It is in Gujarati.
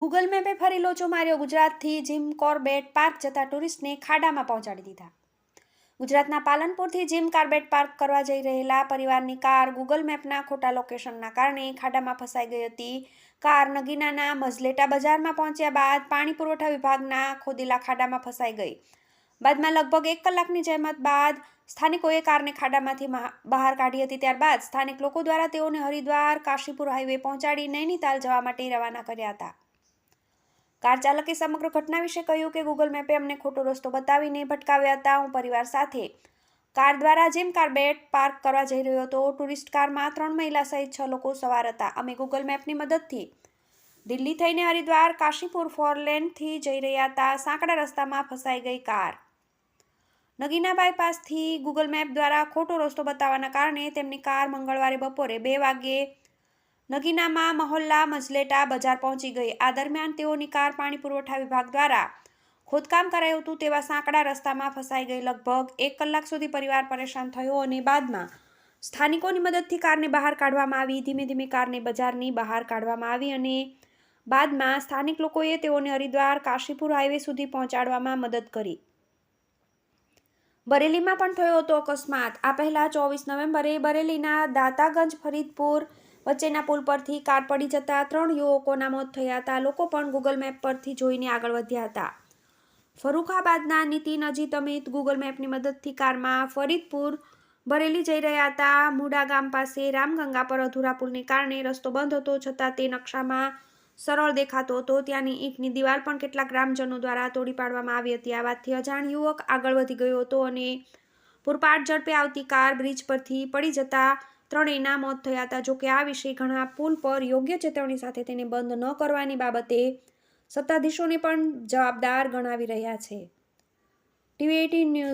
ગૂગલ મેપે ફરી લોચો માર્યો. ગુજરાતથી જીમ કોર્બેટ પાર્ક જતા ટુરિસ્ટને ખાડામાં પહોંચાડી દીધા. ગુજરાતના પાલનપુરથી જીમ કોર્બેટ પાર્ક કરવા જઈ રહેલા પરિવારની કાર ગૂગલ મેપના ખોટા લોકેશનના કારણે ખાડામાં ફસાઈ ગઈ હતી. કાર નગીનાના મઝલેટા બજારમાં પહોંચ્યા બાદ પાણી પુરવઠા વિભાગના ખોદેલા ખાડામાં ફસાઈ ગઈ. બાદમાં લગભગ 1 કલાકની જહેમત બાદ સ્થાનિકોએ કારને ખાડામાંથી બહાર કાઢી હતી. ત્યારબાદ સ્થાનિક લોકો દ્વારા તેઓને હરિદ્વાર કાશીપુર હાઈવે પહોંચાડી નૈનીતાલ જવા માટે રવાના કર્યા હતા. કાર ચાલકે સમગ્ર ઘટના વિશે કહ્યું કે ગૂગલ મેપે અમને ખોટો રસ્તો બતાવીને ભટકાવ્યા હતા. હું પરિવાર સાથે કાર દ્વારા જીમ કોર્બેટ પાર્ક કરવા જઈ રહ્યો હતો. ટુરિસ્ટ કારમાં 3 મહિલા સહિત 6 લોકો સવાર હતા. અમે ગૂગલ મેપની મદદથી દિલ્હી થઈને હરિદ્વાર કાશીપુર 4 લેનથી જઈ રહ્યા હતા. સાંકડા રસ્તામાં ફસાઈ ગઈ કાર. નગીના બાયપાસથી ગૂગલ મેપ દ્વારા ખોટો રસ્તો બતાવવાના કારણે તેમની કાર મંગળવારે બપોરે 2 વાગ્યે નગીનામાં મહોલ્લા મઝલેટા બજાર પહોંચી ગઈ. આ દરમિયાન તેઓની કાર પાણી પુરવઠા વિભાગ દ્વારા ખોદકામ કરાયું હતું તેવા સાંકડા રસ્તામાં ફસાઈ ગઈ. લગભગ 1 કલાક સુધી પરિવાર પરેશાન થયો અને બાદમાં સ્થાનિકોની મદદથી કારને બહાર કાઢવામાં આવી. ધીમે ધીમે કારને બજારની બહાર કાઢવામાં આવી અને બાદમાં સ્થાનિક લોકોએ તેઓને હરિદ્વાર કાશીપુર હાઈવે સુધી પહોંચાડવામાં મદદ કરી. બરેલીમાં પણ થયો હતો અકસ્માત. આ પહેલા 24 નવેમ્બરે બરેલીના દાતાગંજ ફરીદપુર વચ્ચેના પુલ પરથી કાર પડી જતા 3 યુવકોના મોત થયા હતા. લોકો પણ ગૂગલ મેપ પરથી જોઈને આગળ વધ્યા હતા. ફરુખાબાદના નીતિન અજીત અમિત ગૂગલ મેપની મદદથી કારમાં ફરીદપુર બરેલી જઈ રહ્યા હતા. મુડા ગામ પાસે રામગંગા પર અધૂરા પુલને કારણે રસ્તો બંધ હતો, છતાં તે નકશામાં સરળ દેખાતો હતો. ત્યાંની ઈંટની દિવાલ પણ કેટલાક ગ્રામજનો દ્વારા તોડી પાડવામાં આવી હતી. આ વાતથી અજાણ યુવક આગળ વધી ગયો હતો અને પૂરપાટ ઝડપે આવતી કાર બ્રિજ પરથી પડી જતા ત્રણેયના મોત થયા હતા. જોકે આ વિશે ઘણા પુલ પર યોગ્ય ચેતવણી સાથે તેને બંધ ન કરવાની બાબતે સત્તાધીશોને પણ જવાબદાર ગણાવી રહ્યા છે. TV18 news